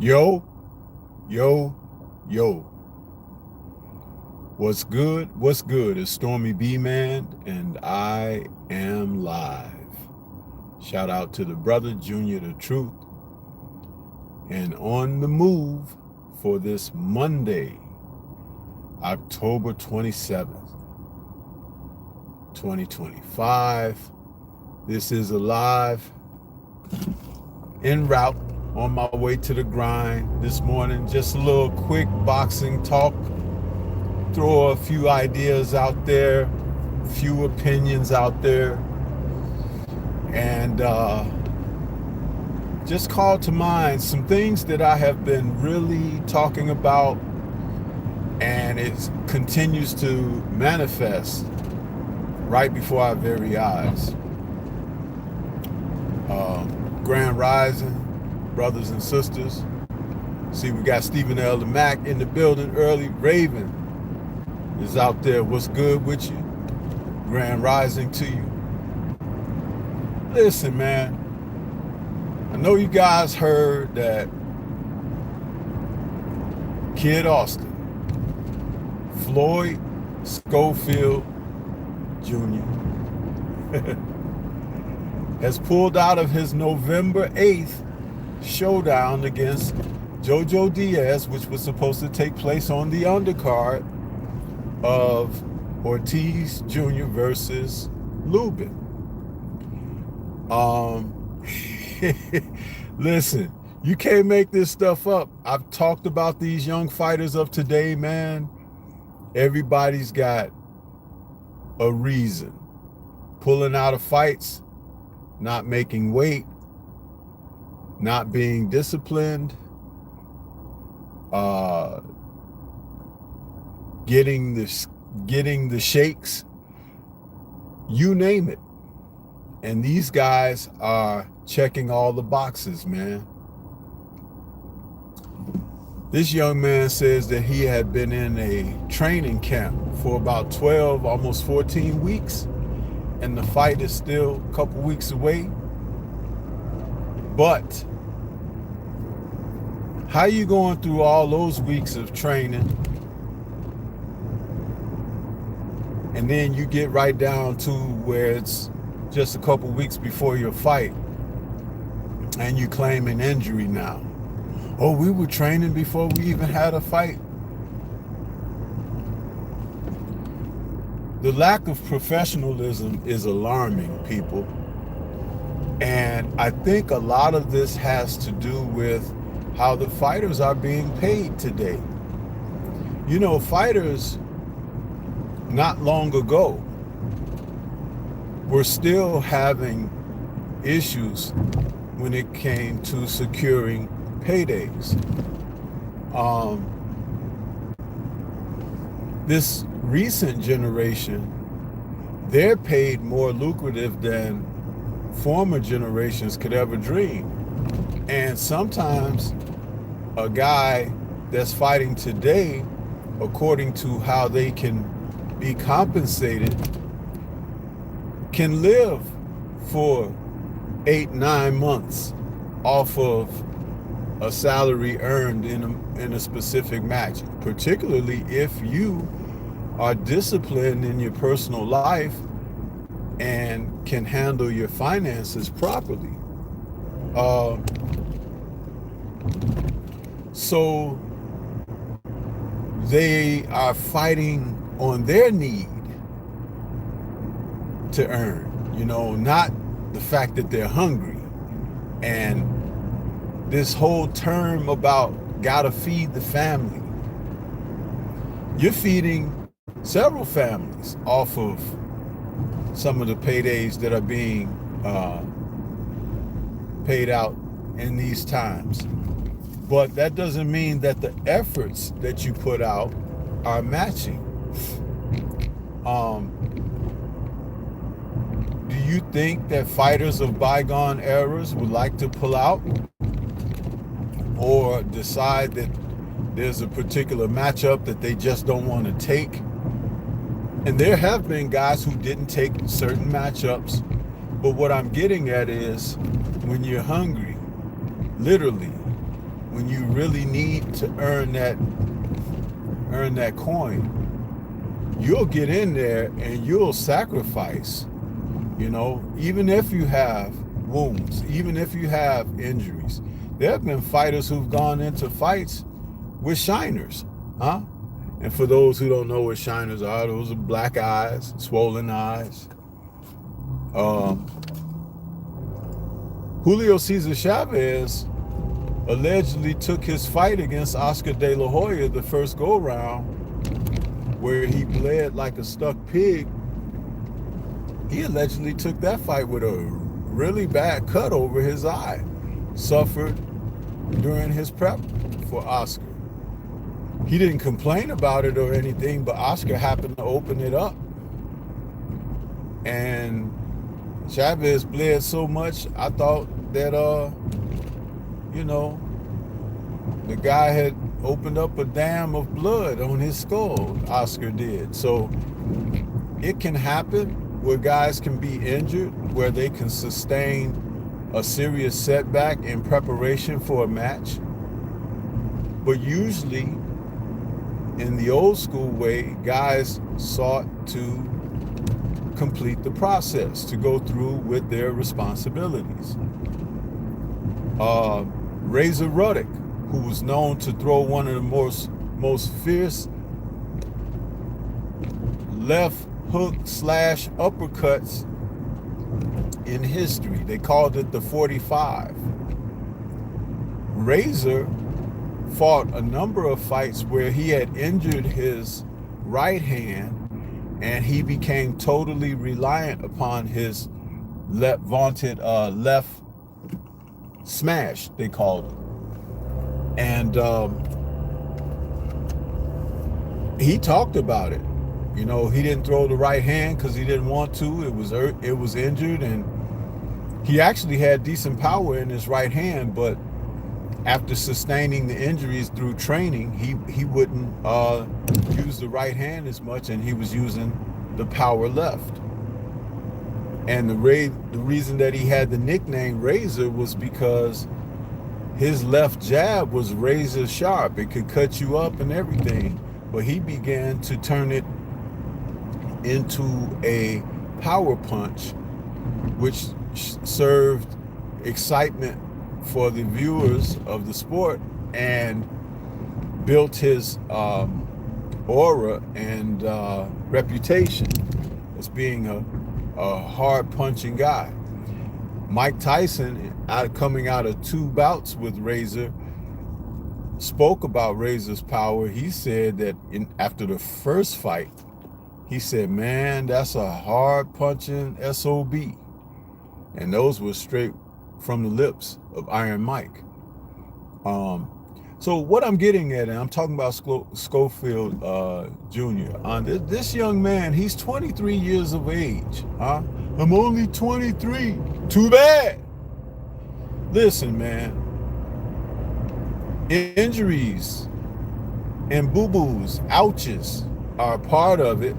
Yo, yo, yo. What's good? What's good? It's STORMYBMAN, and I am live. Shout out to the brother, Junior the Truth, and on the move for this Monday, October 27th, 2025. This is Alive, en route, on my way to the grind this morning. Just a little quick boxing talk. Throw a few ideas out there, a few opinions out there, and just call to mind some things that I have been really talking about, and it continues to manifest right before our very eyes. Grand Rising, brothers and sisters. See, we got Stephen L. the Mac in the building early. Raven is out there. What's good with you? Grand Rising to you. Listen, man, I know you guys heard that Kid Austin, Floyd Schofield Jr. has pulled out of his November 8th showdown against JoJo Diaz, which was supposed to take place on the undercard of Ortiz Jr. versus Lubin. Listen, you can't make this stuff up. I've talked about these young fighters of today, man. Everybody's got a reason. Pulling out of fights, not making weight, not being disciplined, getting the shakes, you name it. And these guys are checking all the boxes, man. This young man says that he had been in a training camp for about 12, almost 14 weeks, and the fight is still a couple weeks away. But how you going through all those weeks of training, and then you get right down to where it's just a couple weeks before your fight, and you claim an injury now? Oh, we were training before we even had a fight. The lack of professionalism is alarming, people. And I think a lot of this has to do with how the fighters are being paid today. You know, fighters not long ago were still having issues when it came to securing paydays. This recent generation, they're paid more lucrative than former generations could ever dream. And sometimes a guy that's fighting today, according to how they can be compensated, can live for 8-9 months off of a salary earned in a specific match, particularly if you are disciplined in your personal life and can handle your finances properly. So they are fighting on their need to earn, you know, not the fact that they're hungry. And this whole term about gotta feed the family, you're feeding several families off of some of the paydays that are being paid out in these times. But that doesn't mean that the efforts that you put out are matching. Do you think that fighters of bygone eras would like to pull out or decide that there's a particular matchup that they just don't want to take? And there have been guys who didn't take certain matchups, but what I'm getting at is when you're hungry, literally, when you really need to earn that coin, you'll get in there and you'll sacrifice, even if you have wounds, even if you have injuries. There have been fighters who've gone into fights with shiners, huh? And for those who don't know what shiners are, those are black eyes, swollen eyes. Julio Cesar Chavez allegedly took his fight against Oscar De La Hoya the first go-round, where he bled like a stuck pig. He allegedly took that fight with a really bad cut over his eye, suffered during his prep for Oscar. He didn't complain about it or anything, but Oscar happened to open it up. And Chavez bled so much, I thought that, the guy had opened up a dam of blood on his skull, Oscar did. So it can happen where guys can be injured, where they can sustain a serious setback in preparation for a match. But usually, in the old school way, guys sought to complete the process, to go through with their responsibilities. Razor Ruddock, who was known to throw one of the most fierce left hook / uppercuts in history. They called it the 45. Razor fought a number of fights where he had injured his right hand and he became totally reliant upon his vaunted left smash, they called it. And he talked about it. He didn't throw the right hand because he didn't want to. It was injured, and he actually had decent power in his right hand, but after sustaining the injuries through training, he wouldn't use the right hand as much, and he was using the power left. And the reason that he had the nickname Razor was because his left jab was razor sharp. It could cut you up and everything, but he began to turn it into a power punch, which served excitement for the viewers of the sport and built his aura and reputation as being a hard punching guy. Mike Tyson, coming out of 2 bouts with Razor, spoke about Razor's power. He said that after the first fight, he said, "Man, that's a hard punching SOB." And those were straight from the lips of Iron Mike. So what I'm getting at, and I'm talking about Schofield Jr. This young man, he's 23 years of age. Huh? I'm only 23. Too bad. Listen, man. Injuries and boo-boos, ouches, are a part of it.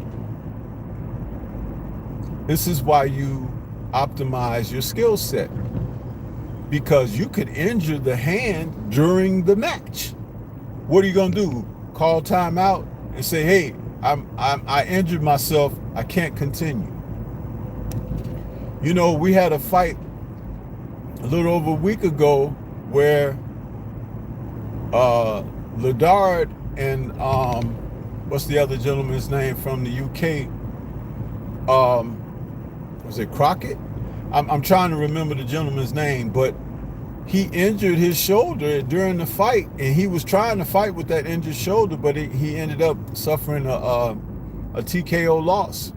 This is why you optimize your skill set, because you could injure the hand during the match. What are you gonna do? Call timeout and say, "Hey, I injured myself. I can't continue." We had a fight a little over a week ago where Ledard and what's the other gentleman's name from the UK? Was it Crockett? I'm trying to remember the gentleman's name, but he injured his shoulder during the fight, and he was trying to fight with that injured shoulder, but he ended up suffering a TKO loss.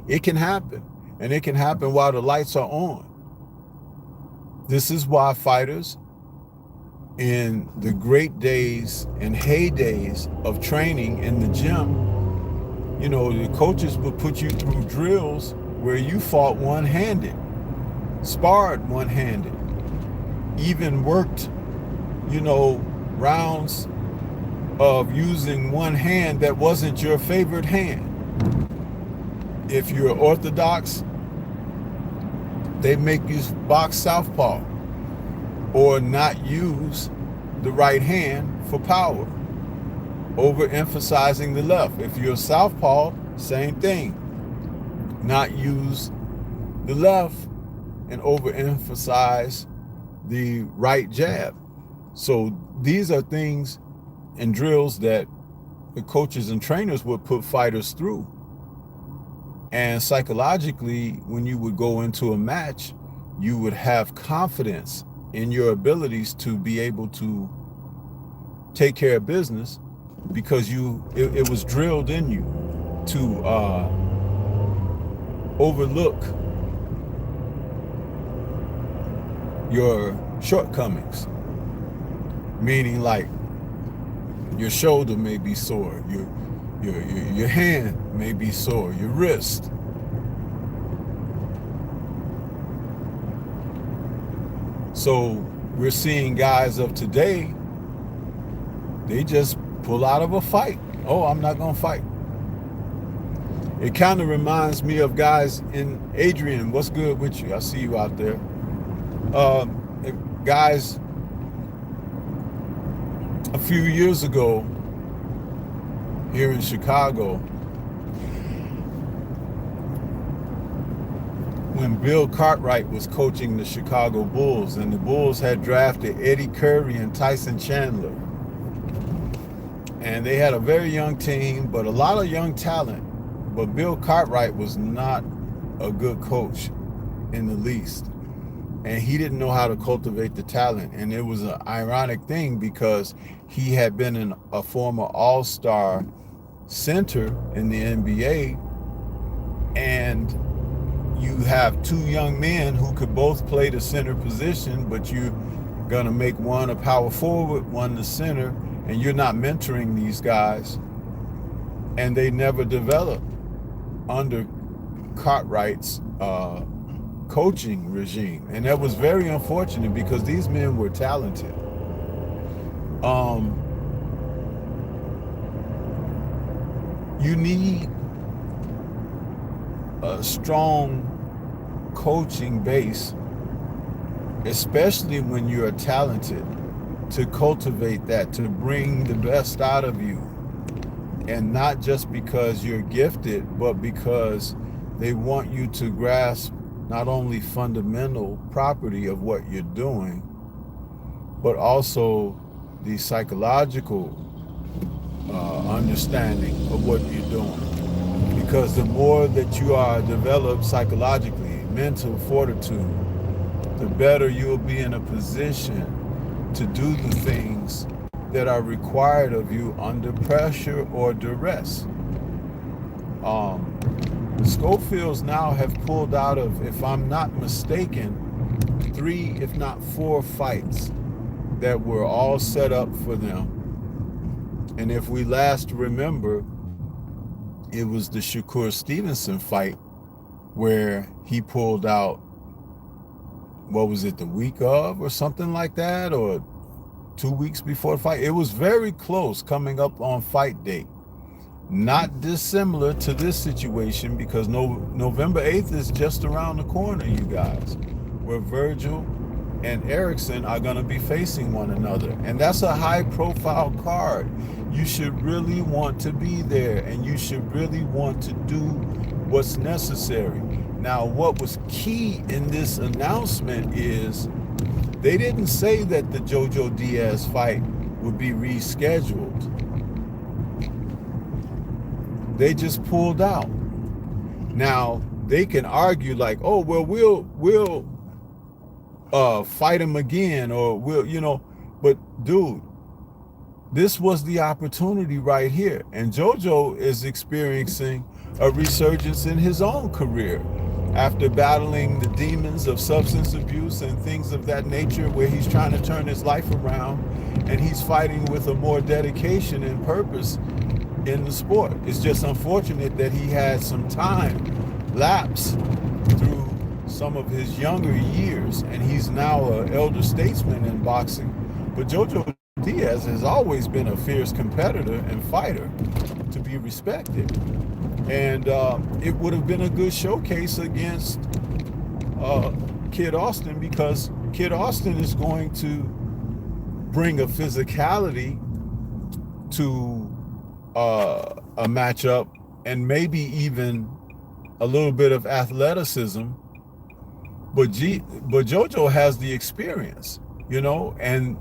It can happen, and it can happen while the lights are on. This is why fighters in the great days and heydays of training in the gym, the coaches would put you through drills where you fought one-handed, sparred one-handed, even worked, rounds of using one hand that wasn't your favorite hand. If you're orthodox, they make you box southpaw. or not use the right hand for power, overemphasizing the left. If you're a southpaw, same thing. Not use the left and overemphasize the right jab. So these are things and drills that the coaches and trainers would put fighters through. And psychologically, when you would go into a match, you would have confidence in your abilities to be able to take care of business, because it was drilled in you to overlook your shortcomings. Meaning, like, your shoulder may be sore, your hand may be sore, your wrist. So we're seeing guys of today, they just pull out of a fight. Oh, I'm not gonna fight. It kind of reminds me of guys in Adrian. What's good with you? I see you out there. Guys, a few years ago here in Chicago, when Bill Cartwright was coaching the Chicago Bulls, and the Bulls had drafted Eddie Curry and Tyson Chandler. And they had a very young team, but a lot of young talent. But Bill Cartwright was not a good coach in the least. And he didn't know how to cultivate the talent. And it was an ironic thing, because he had been a former all-star center in the NBA. And you have two young men who could both play the center position, but you're going to make one a power forward, one the center, and you're not mentoring these guys. And they never developed under Cartwright's coaching regime. And that was very unfortunate, because these men were talented. You need a strong coaching base, especially when you're talented, to cultivate that, to bring the best out of you. And not just because you're gifted, but because they want you to grasp not only fundamental property of what you're doing, but also the psychological understanding of what you're doing. Because the more that you are developed psychologically, mental fortitude, the better you'll be in a position to do the things that are required of you under pressure or duress. The Schofields now have pulled out of, if I'm not mistaken, 3, if not 4 fights that were all set up for them. And if we last remember, it was the Shakur Stevenson fight where he pulled out, what was it, the week of or something like that, or 2 weeks before the fight. It was very close, coming up on fight date. Not dissimilar to this situation, because November 8th is just around the corner, you guys, where Virgil and Erickson are going to be facing one another. And that's a high-profile card. You should really want to be there, and you should really want to do what's necessary. Now, what was key in this announcement is they didn't say that the Jojo Diaz fight would be rescheduled. They just pulled out. Now, they can argue like, oh, well, we'll fight him again, or we'll, but dude, this was the opportunity right here. And Jojo is experiencing a resurgence in his own career after battling the demons of substance abuse and things of that nature, where he's trying to turn his life around, and he's fighting with a more dedication and purpose in the sport. It's just unfortunate that he had some time lapse through some of his younger years, and he's now an elder statesman in boxing. But Jojo Diaz has always been a fierce competitor and fighter to be respected. And it would have been a good showcase against Kid Austin, because Kid Austin is going to bring a physicality to a matchup, and maybe even a little bit of athleticism. But JoJo has the experience, you know, and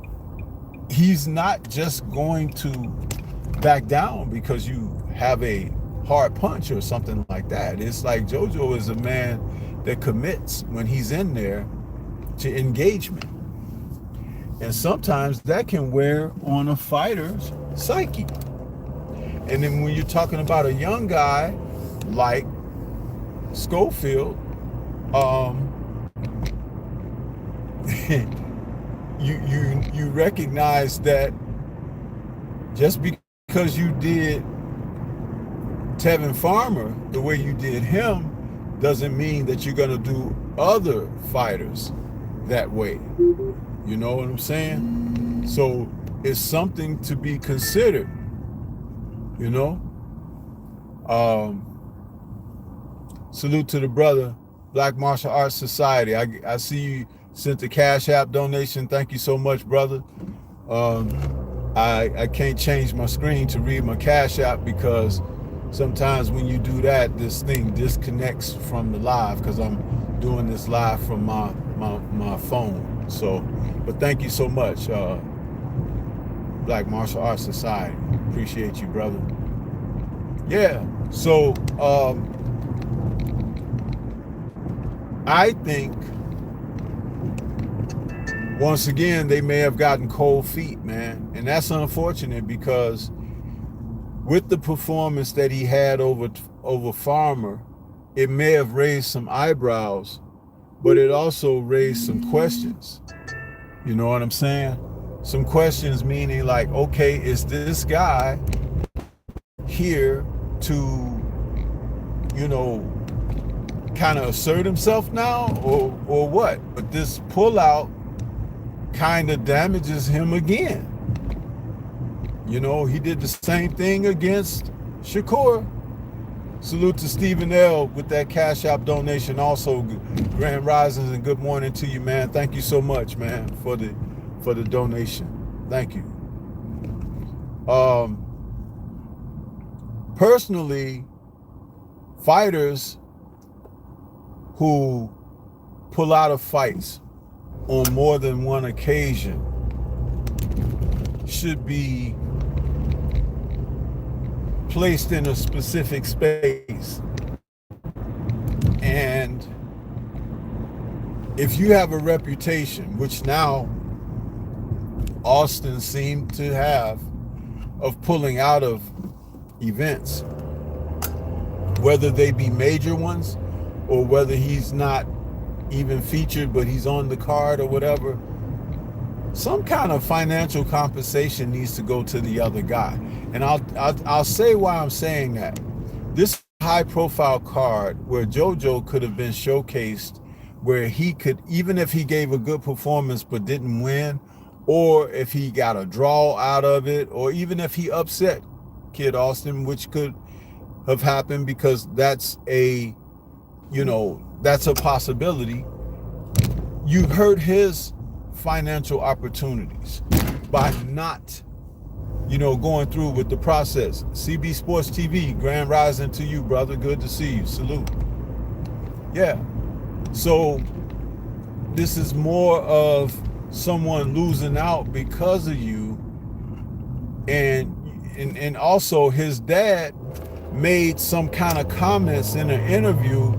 he's not just going to back down because you have a hard punch or something like that. It's like JoJo is a man that commits when he's in there to engagement. And sometimes that can wear on a fighter's psyche. And then when you're talking about a young guy like Schofield, you recognize that just because you did Tevin Farmer the way you did him doesn't mean that you're going to do other fighters that way. You know what I'm saying? So it's something to be considered, you know? Salute to the brother, Black Martial Arts Society. I see you sent the Cash App donation. Thank you so much, brother. I can't change my screen to read my Cash App because sometimes when you do that, this thing disconnects from the live because I'm doing this live from my phone. So, but thank you so much, Black Martial Arts Society. Appreciate you, brother. Yeah, so I think once again they may have gotten cold feet, man, and that's unfortunate because with the performance that he had over Farmer, it may have raised some eyebrows, but it also raised some questions. You know what I'm saying? Some questions meaning like, okay, is this guy here to, you know, kind of assert himself now or what? But this pullout kind of damages him again. You know, he did the same thing against Shakur. Salute to Stephen L. with that Cash App donation. Also, Grand Risings and good morning to you, man. Thank you so much, man, for the donation. Thank you. Personally, fighters who pull out of fights on more than one occasion should be placed in a specific space. And if you have a reputation, which now Austin seemed to have, of pulling out of events, whether they be major ones or whether he's not even featured but he's on the card or whatever, some kind of financial compensation needs to go to the other guy. And I'll say why I'm saying that. This high profile card where JoJo could have been showcased, where he could, even if he gave a good performance but didn't win, or if he got a draw out of it, or even if he upset Kid Austin, which could have happened because that's a, you know, that's a possibility. You hurt his financial opportunities by not, you know, going through with the process. CB Sports TV, Grand Rising to you, brother. Good to see you. Salute. Yeah. So this is more of someone losing out because of you. And also his dad made some kind of comments in an interview.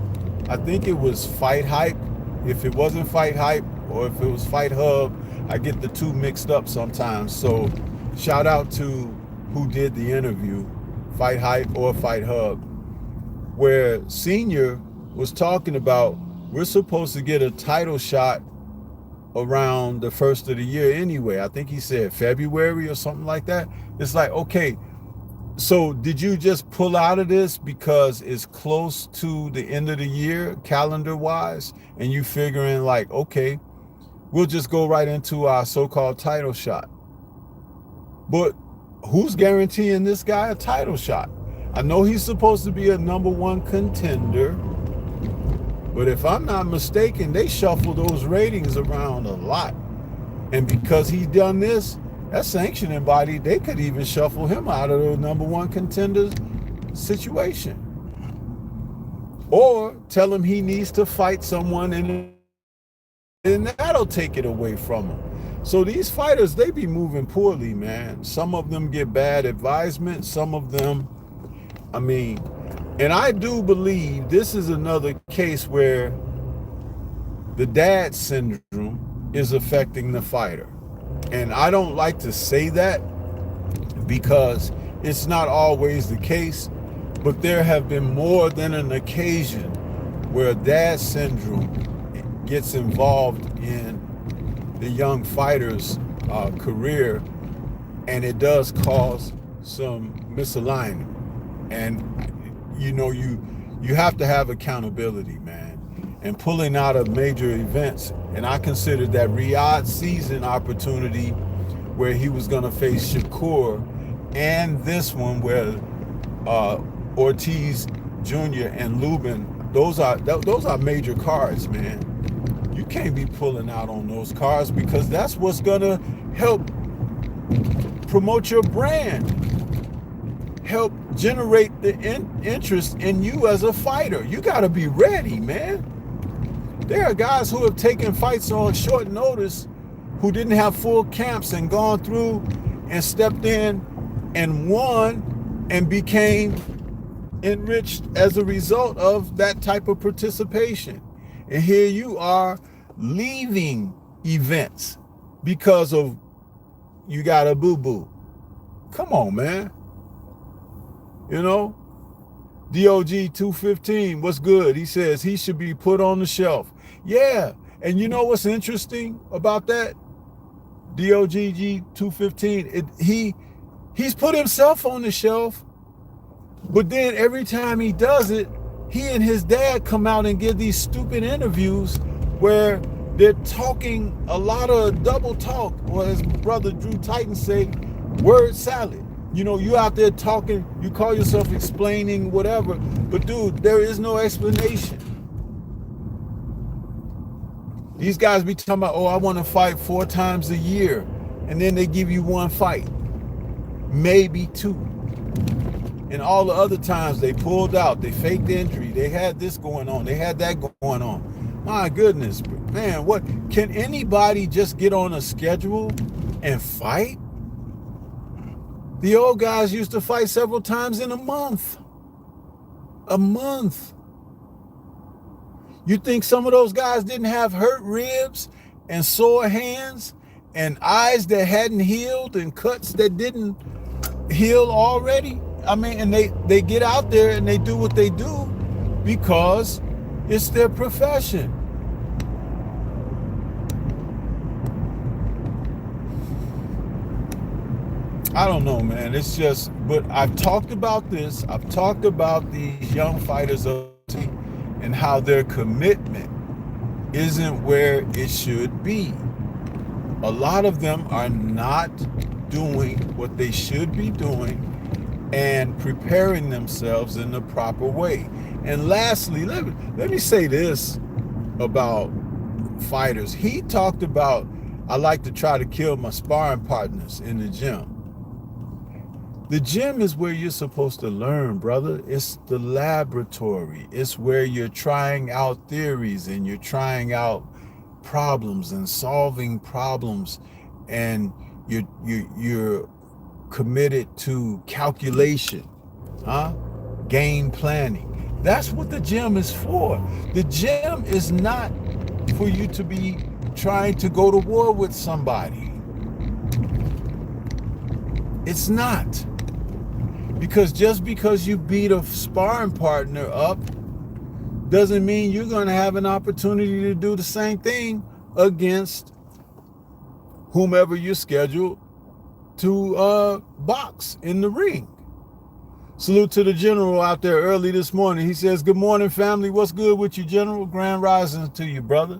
I think it was Fight Hype. If it wasn't Fight Hype or if it was Fight Hub, I get the two mixed up sometimes. So shout out to who did the interview, Fight Hype or Fight Hub, where Senior was talking about we're supposed to get a title shot around the first of the year anyway. I think he said February or something like that. It's like, okay, so did you just pull out of this because it's close to the end of the year calendar wise and you figuring like, okay, we'll just go right into our so-called title shot? But who's guaranteeing this guy a title shot? I know he's supposed to be a #1 contender, But if I'm not mistaken, they shuffle those ratings around a lot. And because he's done this, that sanctioning body, they could even shuffle him out of the #1 contender situation. Or tell him he needs to fight someone and that'll take it away from him. So these fighters, they be moving poorly, man. Some of them get bad advisement. Some of them, and I do believe this is another case where the dad syndrome is affecting the fighter. And I don't like to say that because it's not always the case, but there have been more than an occasion where dad syndrome gets involved in the young fighter's career, and it does cause some misalignment. And you have to have accountability, man, and pulling out of major events. And I considered that Riyadh season opportunity where he was going to face Shakur, and this one where Ortiz Jr. and Lubin, those are major cards, man. You can't be pulling out on those cards because that's what's going to help promote your brand, help generate the interest in you as a fighter. You got to be ready, man. There are guys who have taken fights on short notice who didn't have full camps and gone through and stepped in and won and became enriched as a result of that type of participation. And here you are leaving events because of you got a boo-boo. Come on, man. DOG 215, what's good? He says he should be put on the shelf. Yeah, and you know what's interesting about that? DOG 215, he's put himself on the shelf, but then every time he does it, he and his dad come out and give these stupid interviews where they're talking a lot of double talk, or as brother Drew Titan say, word salad. You out there talking, you call yourself explaining whatever, but dude, there is no explanation. These guys be talking about, I want to fight 4 times a year, and then they give you 1 fight, maybe 2. And all the other times they pulled out, they faked injury, they had this going on, they had that going on. My goodness, man, what can anybody just get on a schedule and fight? The old guys used to fight several times in a month. A month. You think some of those guys didn't have hurt ribs and sore hands and eyes that hadn't healed and cuts that didn't heal already? And they get out there and they do what they do because it's their profession. I don't know, man. It's just, but I've talked about this. I've talked about these young fighters and how their commitment isn't where it should be. A lot of them are not doing what they should be doing and preparing themselves in the proper way. And lastly, let me say this about fighters. He talked about, I like to try to kill my sparring partners in the gym. The gym is where you're supposed to learn, brother. It's the laboratory. It's where you're trying out theories and you're trying out problems and solving problems, and you're committed to calculation, game planning. That's what the gym is for. The gym is not for you to be trying to go to war with somebody. It's not. Because just because you beat a sparring partner up doesn't mean you're going to have an opportunity to do the same thing against whomever you're scheduled to box in the ring. Salute to the general out there early this morning. He says, good morning, family. What's good with you, General? Grand rising to you, brother.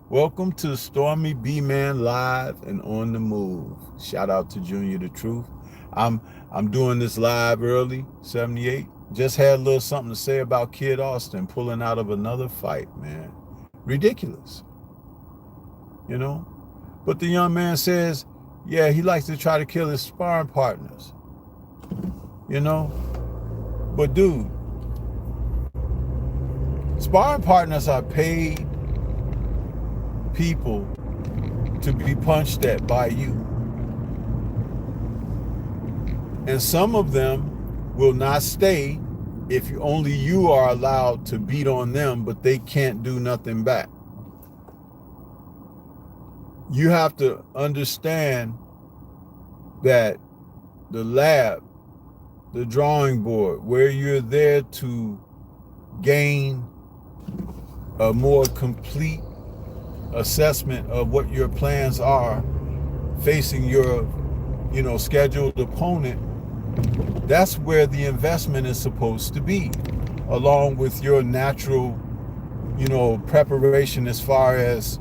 Welcome to STORMYBMAN Live and on the move. Shout out to Junior the Truth. I'm doing this live early, 78, Just had a little something to say about Kid Austin pulling out of another fight, man. Ridiculous. You know? But the young man says, yeah, he likes to try to kill his sparring partners. You know? But dude, sparring partners are paid people to be punched at by you. And some of them will not stay if only you are allowed to beat on them, but they can't do nothing back. You have to understand that the lab, the drawing board, where you're there to gain a more complete assessment of what your plans are facing your, scheduled opponent, that's where the investment is supposed to be, along with your natural, preparation as far as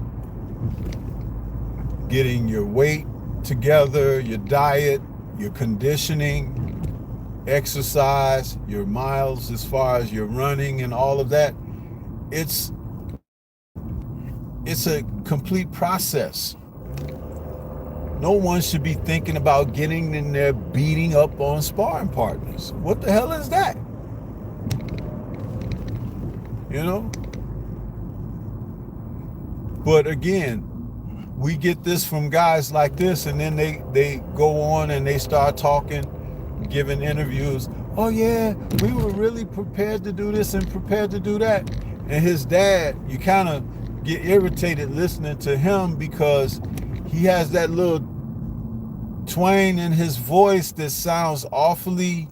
getting your weight together, your diet, your conditioning, exercise, your miles as far as your running and all of that. It's a complete process. No one should be thinking about getting in there beating up on sparring partners. What the hell is that? But again, we get this from guys like this, and then they go on and they start talking, giving interviews. Oh yeah, we were really prepared to do this and prepared to do that. And his dad, you kind of get irritated listening to him because he has that little twang in his voice that sounds awfully,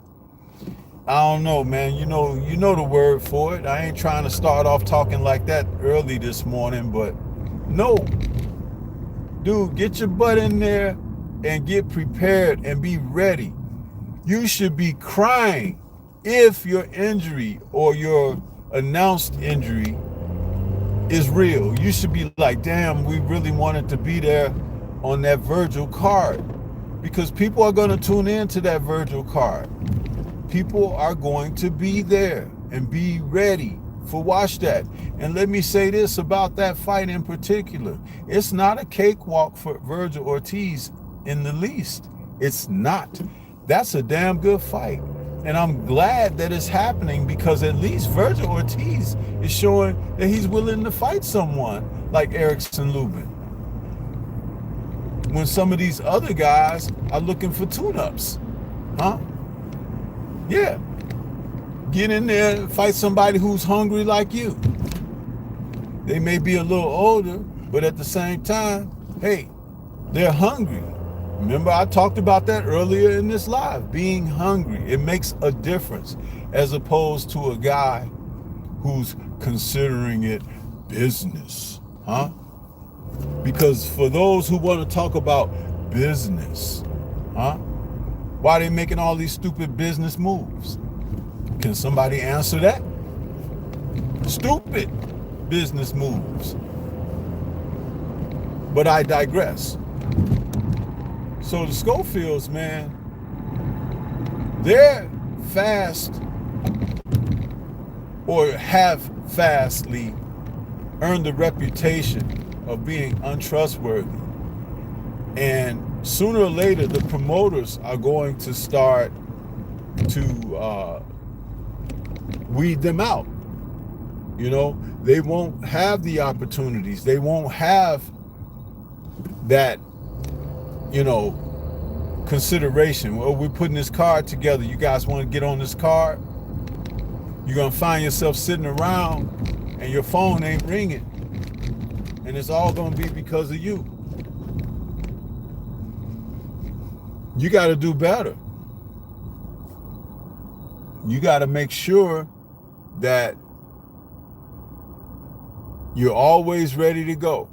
I don't know, man. You know the word for it. I ain't trying to start off talking like that early this morning, but no. Dude, get your butt in there and get prepared and be ready. You should be crying if your injury or your announced injury is real. You should be like, damn, we really wanted to be there on that Virgil card, because people are going to tune in to that Virgil card. People are going to be there and be ready for watch that. And let me say this about that fight in particular. It's not a cakewalk for Virgil Ortiz in the least. It's not. That's a damn good fight. And I'm glad that it's happening, because at least Virgil Ortiz is showing that he's willing to fight someone like Erickson Lubin, when some of these other guys are looking for tune-ups. Huh? Yeah. Get in there and fight somebody who's hungry like you. They may be a little older, but at the same time, hey, they're hungry. Remember, I talked about that earlier in this live. Being hungry, it makes a difference, as opposed to a guy who's considering it business, huh? Because for those who want to talk about business, huh? Why are they making all these stupid business moves? Can somebody answer that? Stupid business moves. But I digress. So the Scofields, man, they're fast, or have fastly earned the reputation of being untrustworthy. And sooner or later, the promoters are going to start to weed them out. They won't have the opportunities. They won't have that, consideration. Well, we're putting this card together. You guys want to get on this card? You're going to find yourself sitting around and your phone ain't ringing. And it's all going to be because of you. You got to do better. You got to make sure that you're always ready to go.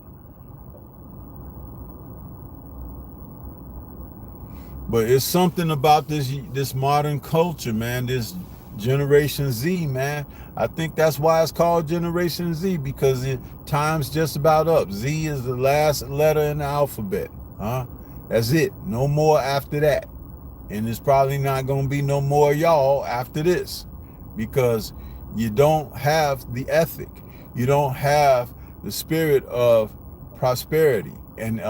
But it's something about this modern culture, man, this Generation Z, man. I think that's why it's called Generation Z, because time's just about up. Z is the last letter in the alphabet, huh? That's it. No more after that. And it's probably not going to be no more y'all after this. because you don't have the ethic. You don't have the spirit of prosperity and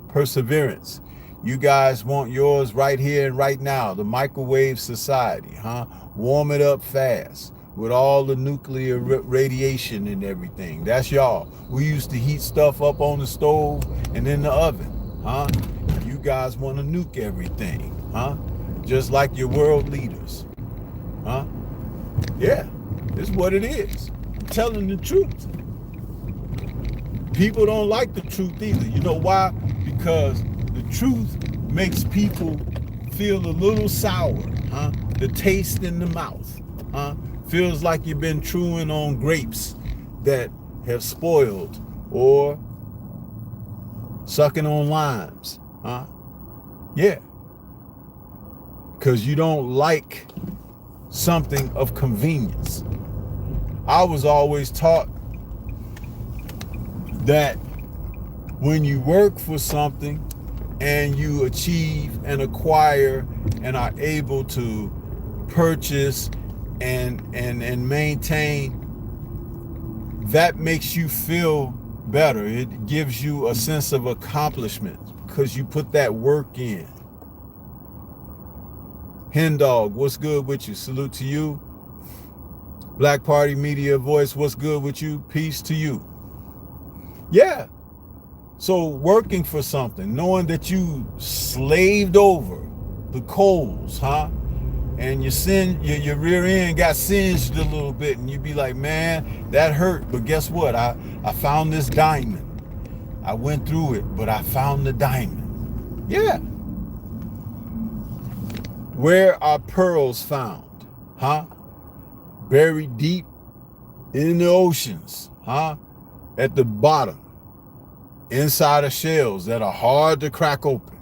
perseverance. You guys want yours right here and right now, the microwave society, huh? Warm it up fast with all the nuclear radiation and everything. That's y'all. We used to heat stuff up on the stove and in the oven, huh? You guys want to nuke everything, huh? Just like your world leaders, huh? Yeah, it's what it is. I'm telling the truth. People don't like the truth either. You know why? Because the truth makes people feel a little sour, huh? The taste in the mouth, huh? Feels like you've been chewing on grapes that have spoiled, or sucking on limes, huh? Yeah. Because you don't like something of convenience. I was always taught that when you work for something and you achieve and acquire and are able to purchase and maintain, that makes you feel better. It gives you a sense of accomplishment because you put that work in. Hen Dog, what's good with you? Salute to you. Black Party Media Voice, what's good with you? Peace to you. Yeah. So working for something, knowing that you slaved over the coals, huh? And your rear end got singed a little bit, and you be like, man, that hurt. But guess what? I found this diamond. I went through it, but I found the diamond. Yeah. Where are pearls found? Huh? Buried deep in the oceans, huh? At the bottom, inside of shells that are hard to crack open.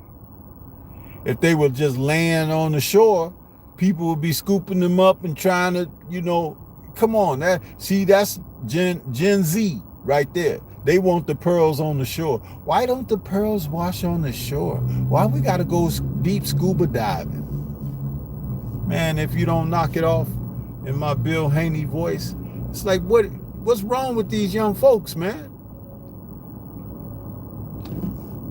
If they were just laying on the shore, people would be scooping them up and trying to, come on. That's Gen Z right there. They want the pearls on the shore. Why don't the pearls wash on the shore? Why we got to go deep scuba diving? Man, if you don't knock it off in my Bill Haney voice, it's like, what's wrong with these young folks, man?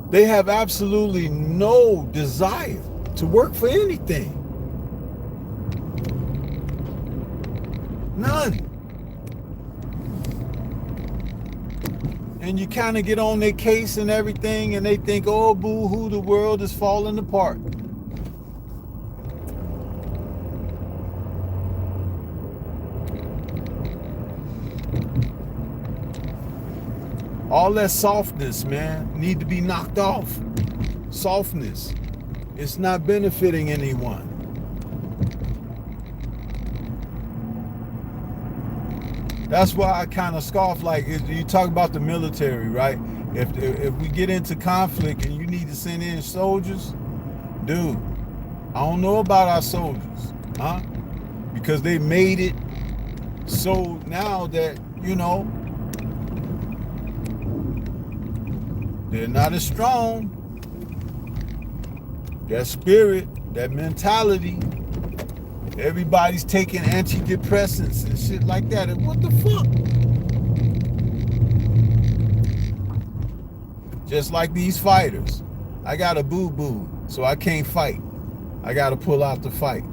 They have absolutely no desire to work for anything. None. And you kind of get on their case and everything, and they think, oh, boo-hoo, the world is falling apart. All that softness, man, need to be knocked off. Softness. It's not benefiting anyone. That's why I kind of scoff. Like, you talk about the military, right? If we get into conflict and you need to send in soldiers, dude, I don't know about our soldiers, huh? Because they made it so now that, they're not as strong. That spirit, that mentality, everybody's taking antidepressants and shit like that. And what the fuck? Just like these fighters. I got a boo-boo, so I can't fight. I got to pull out the fight.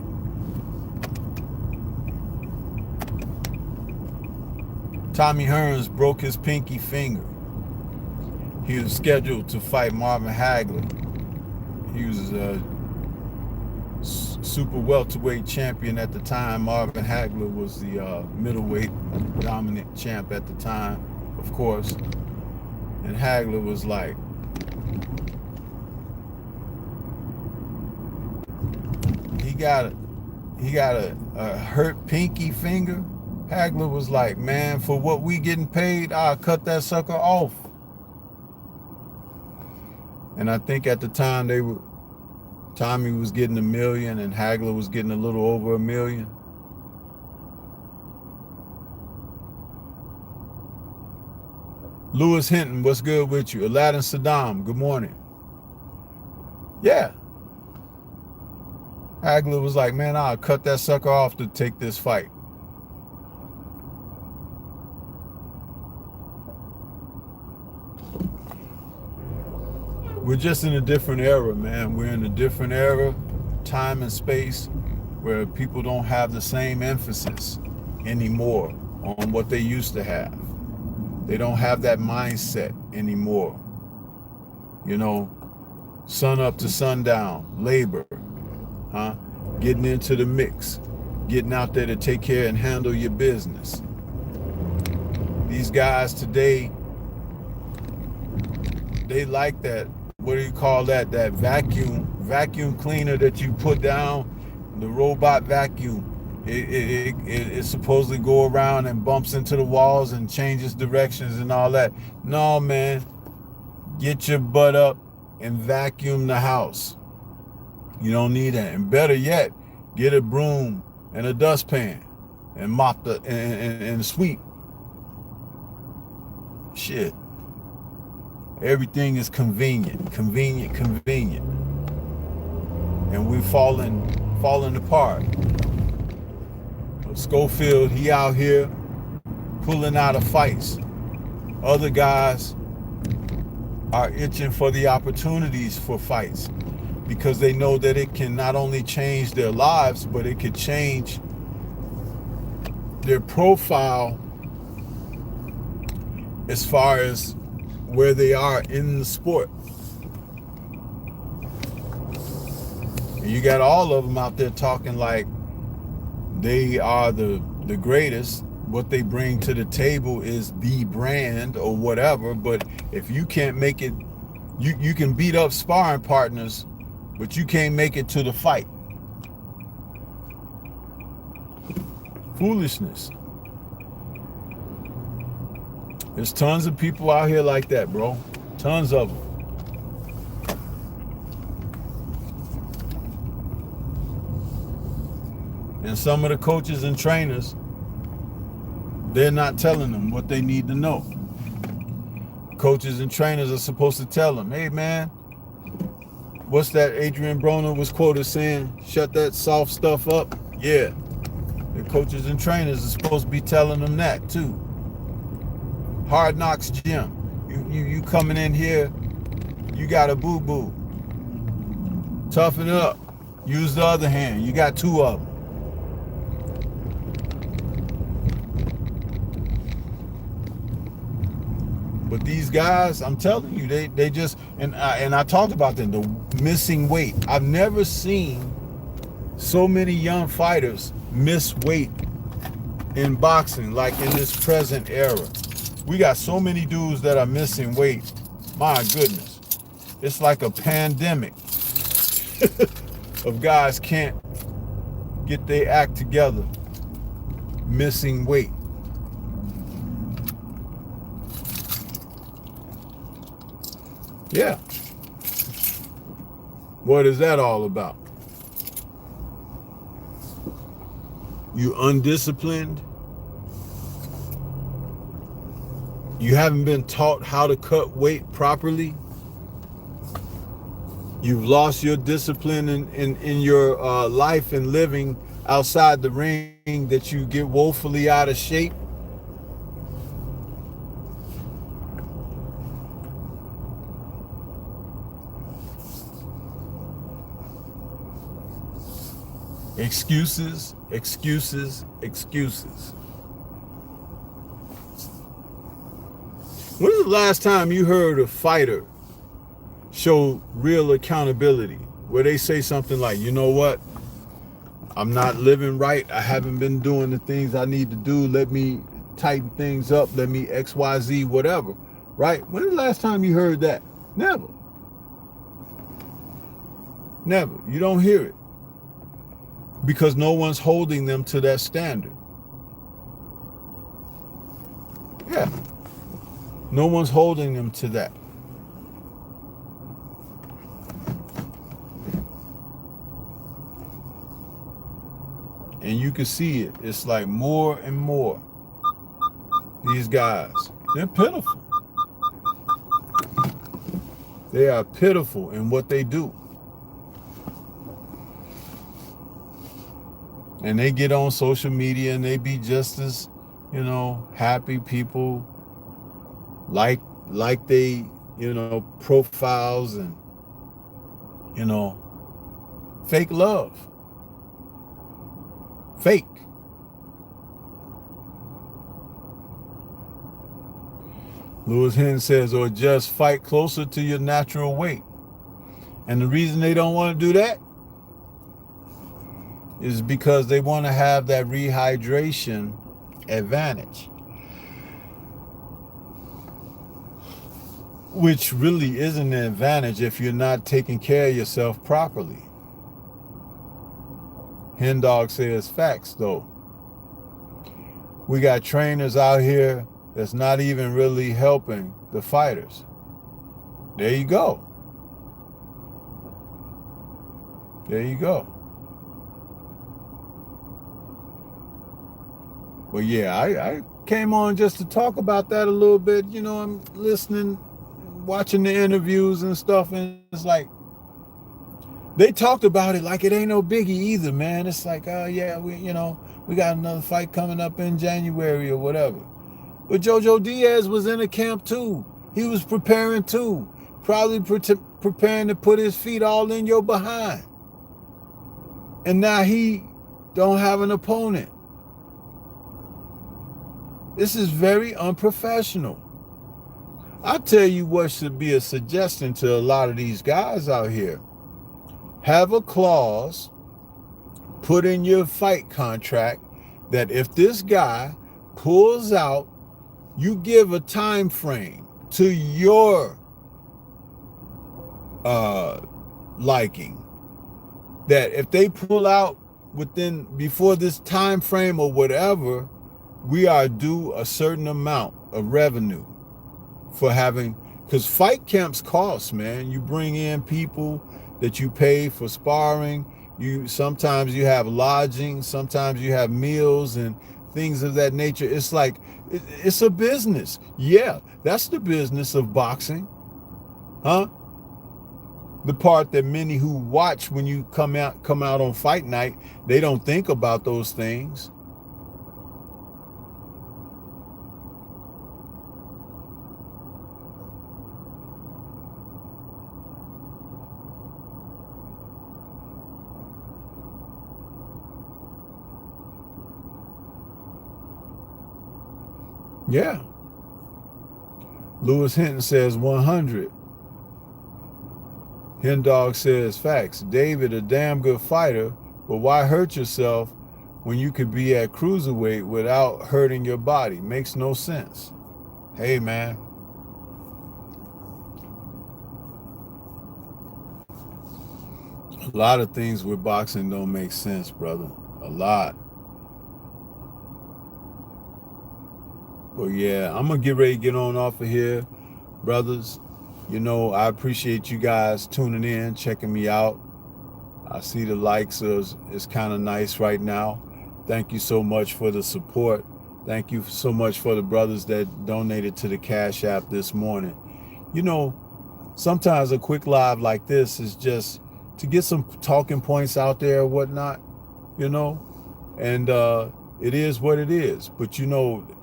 Tommy Hearns broke his pinky finger. He was scheduled to fight Marvin Hagler. He was a super welterweight champion at the time. Marvin Hagler was the middleweight dominant champ at the time, of course. And Hagler was like, he got a hurt pinky finger. Hagler was like, man, for what we getting paid, I'll cut that sucker off. And I think at the time Tommy was getting $1 million and Hagler was getting a little over $1 million. Lewis Hinton, what's good with you? Aladdin Saddam, good morning. Yeah. Hagler was like, man, I'll cut that sucker off to take this fight. we're just in a different era, man. We're in a different era, time and space, where people don't have the same emphasis anymore on what they used to have. They don't have that mindset anymore. You know, sun up to sundown, labor, huh? Getting into the mix, getting out there to take care and handle your business. These guys today, they like that, what do you call that? That vacuum cleaner that you put down, the robot vacuum. It supposedly go around and bumps into the walls and changes directions and all that. No, man. Get your butt up and vacuum the house. You don't need that. And better yet, get a broom and a dustpan and mop and sweep. Shit. Everything is convenient. And we're falling apart. Schofield, he out here pulling out of fights. Other guys are itching for the opportunities for fights because they know that it can not only change their lives, but it could change their profile as far as where they are in the sport. And you got all of them out there talking like they are the greatest. What they bring to the table is the brand or whatever. But if you can't make it, you can beat up sparring partners, but you can't make it to the fight. Foolishness. There's tons of people out here like that, bro. Tons of them. And some of the coaches and trainers, they're not telling them what they need to know. Coaches and trainers are supposed to tell them, hey man, what's that Adrian Broner was quoted saying, shut that soft stuff up? Yeah. The coaches and trainers are supposed to be telling them that too. Hard Knocks Gym. You coming in here, you got a boo-boo. Toughen up. Use the other hand. You got two of them. But these guys, I'm telling you, they just, and I talked about them, the missing weight. I've never seen so many young fighters miss weight in boxing like in this present era. We got so many dudes that are missing weight. My goodness. It's like a pandemic of guys can't get their act together, missing weight. Yeah. What is that all about? You undisciplined? You haven't been taught how to cut weight properly? You've lost your discipline in your life and living outside the ring, that you get woefully out of shape? Excuses, excuses, excuses. When was the last time you heard a fighter show real accountability, where they say something like, you know what, I'm not living right, I haven't been doing the things I need to do, let me tighten things up, let me XYZ, whatever, right? When was the last time you heard that? Never. Never. You don't hear it. Because no one's holding them to that standard. Yeah. No one's holding them to that. And you can see it. It's like more and more. These guys, they're pitiful. They are pitiful in what they do. And they get on social media and they be just as, happy people, like they, profiles and, fake love. Fake. Lewis Henn says, or just fight closer to your natural weight. And the reason they don't want to do that is because they want to have that rehydration advantage, which really isn't an advantage if you're not taking care of yourself properly. Hen Dog says, facts though. We got trainers out here that's not even really helping the fighters. There you go. There you go. Well, yeah, I came on just to talk about that a little bit. I'm listening, watching the interviews and stuff, and it's like, they talked about it like it ain't no biggie either, man. It's like, oh yeah, we got another fight coming up in January or whatever. But JoJo Diaz was in a camp too. He was preparing too. Probably preparing to put his feet all in your behind. And now he don't have an opponent. This is very unprofessional. I'll tell you what should be a suggestion to a lot of these guys out here. Have a clause put in your fight contract that if this guy pulls out, you give a time frame to your liking. That if they pull out before this time frame or whatever, we are due a certain amount of revenue for having, because fight camps cost, man. You bring in people that you pay for sparring. Sometimes you have lodging, sometimes you have meals and things of that nature. It's like, it's a business. Yeah, that's the business of boxing. Huh? The part that many who watch when you come out on fight night, they don't think about those things. Yeah. Lewis Hinton says 100. Hen Dog says facts. David, a damn good fighter, but why hurt yourself when you could be at cruiserweight without hurting your body? Makes no sense. Hey, man. A lot of things with boxing don't make sense, brother. A lot. But yeah, I'm going to get ready to get on off of here, brothers. I appreciate you guys tuning in, checking me out. I see the likes is kind of nice right now. Thank you so much for the support. Thank you so much for the brothers that donated to the Cash App this morning. Sometimes a quick live like this is just to get some talking points out there or whatnot, and it is what it is. But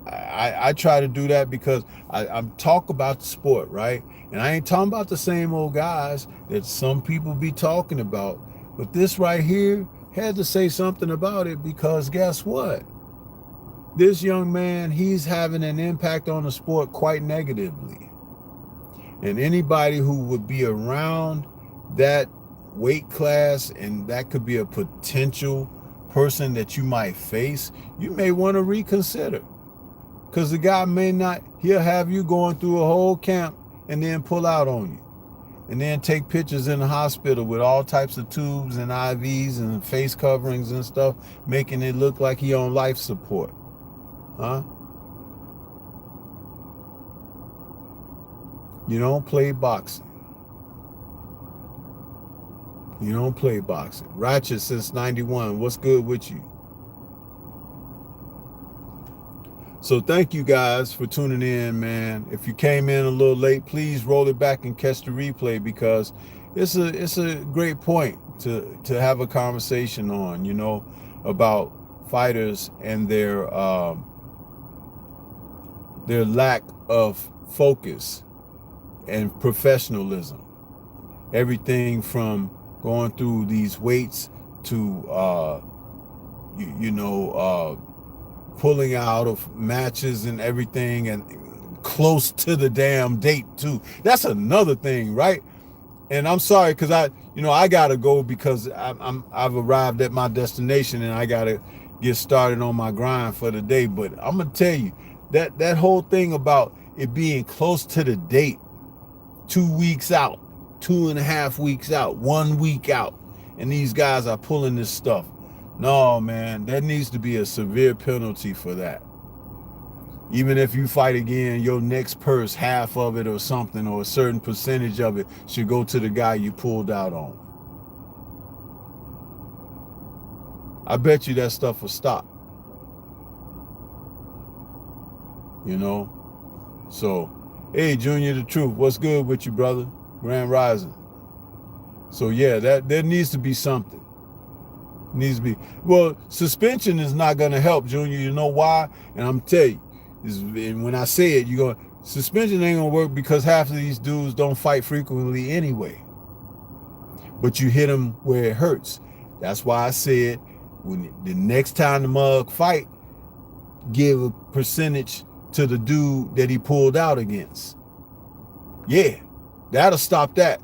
I try to do that because I'm talk about the sport, right? And I ain't talking about the same old guys that some people be talking about. But this right here had to say something about it, because guess what? This young man, he's having an impact on the sport quite negatively. And anybody who would be around that weight class, and that could be a potential person that you might face, you may want to reconsider. Because the guy he'll have you going through a whole camp and then pull out on you. And then take pictures in the hospital with all types of tubes and IVs and face coverings and stuff, making it look like he on life support. Huh? You don't play boxing. You don't play boxing. Ratchet since 91. What's good with you? So thank you guys for tuning in, man. If you came in a little late, please roll it back and catch the replay, because it's a great point to have a conversation on, about fighters and their lack of focus and professionalism. Everything from going through these weights to pulling out of matches and everything, and close to the damn date too. That's another thing, right? And I'm sorry, because I gotta go, because I've arrived at my destination and I gotta get started on my grind for the day. But I'm gonna tell you that whole thing about it being close to the date, 2 weeks out, 2.5 weeks out, 1 week out, and these guys are pulling this stuff. No, man, there needs to be a severe penalty for that. Even if you fight again, your next purse, half of it or something, or a certain percentage of it should go to the guy you pulled out on. I bet you that stuff will stop. So, hey, Junior the Truth, what's good with you, brother? Grand Rising. So yeah, there needs to be something. Needs to be. Well, suspension is not going to help, Junior. You know why? And I'm telling you, when I say it, suspension ain't going to work, because half of these dudes don't fight frequently anyway. But you hit them where it hurts. That's why I said, when the next time the mug fight, give a percentage to the dude that he pulled out against. Yeah, that'll stop that.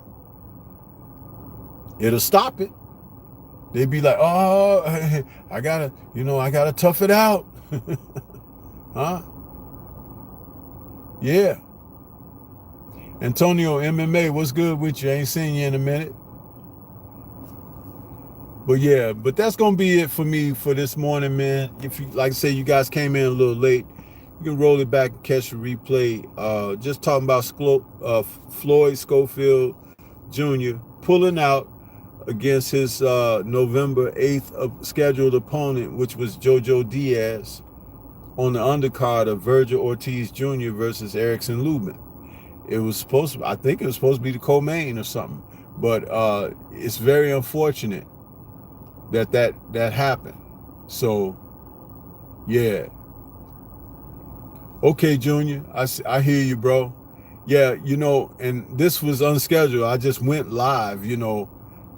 It'll stop it. They'd be like, oh, I gotta tough it out. Huh? Yeah. Antonio MMA, what's good with you? I ain't seen you in a minute. But yeah, that's gonna be it for me for this morning, man. If you, like I say, you guys came in a little late, you can roll it back and catch the replay. Just talking about Floyd Schofield Jr. pulling out against his November 8th scheduled opponent, which was JoJo Diaz, on the undercard of Virgil Ortiz Jr. versus Erickson Lubin. I think it was supposed to be the co-main or something, but it's very unfortunate that happened. So yeah. Okay, Junior, I hear you, bro. Yeah, and this was unscheduled. I just went live,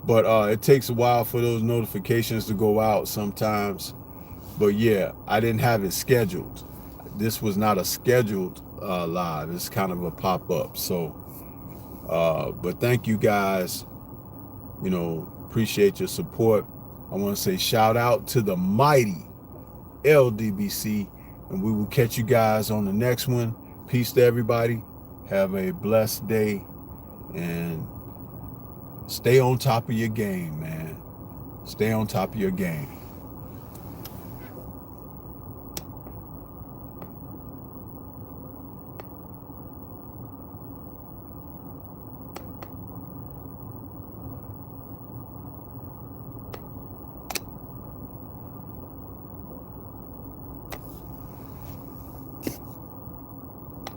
but it takes a while for those notifications to go out sometimes. But yeah, I didn't have it scheduled. This was not a scheduled live. It's kind of a pop-up. So, but thank you guys. Appreciate your support. I want to say shout out to the mighty LDBC, and we will catch you guys on the next one. Peace to everybody. Have a blessed day, and stay on top of your game, man. Stay on top of your game.